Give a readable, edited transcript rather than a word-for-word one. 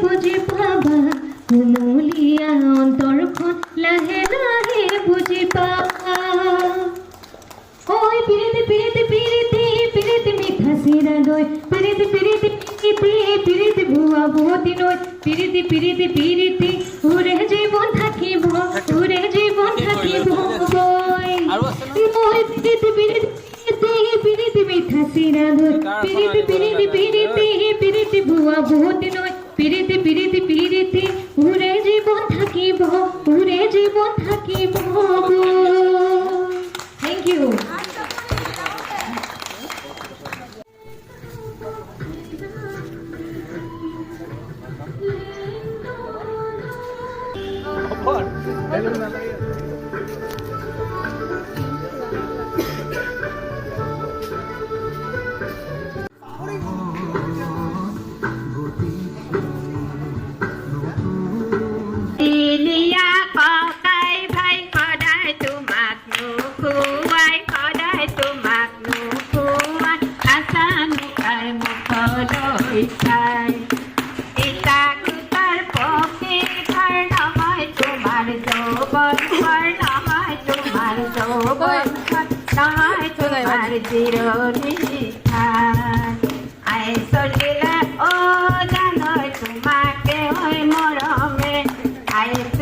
বুঝি পাবা কুমলিয়া অন্তরখন লাহে লাহে বুঝি পাবা ওই পিরিতি পিরিতি পিরিতি পিরিতি মিঠা সিরা দই পিরিতি পিরিতি পিরিতি পিরিতি ভুয়া ভূতি নই পিরিতি পিরিতি পিরিতি উরে জীবন থাকিব উরে জীবন থাকিব ওই পিরিতি পিরিতি পিরিতি মিঠা সিরা দই পিরিতি পিরিতি পিরিতি পিরিতি ভুয়া ভূতি নই পিরিতি পিরিতি পিরিতি উরে জীবন থাকিব উরে জীবন থাকিব থ্যাংক ইউ I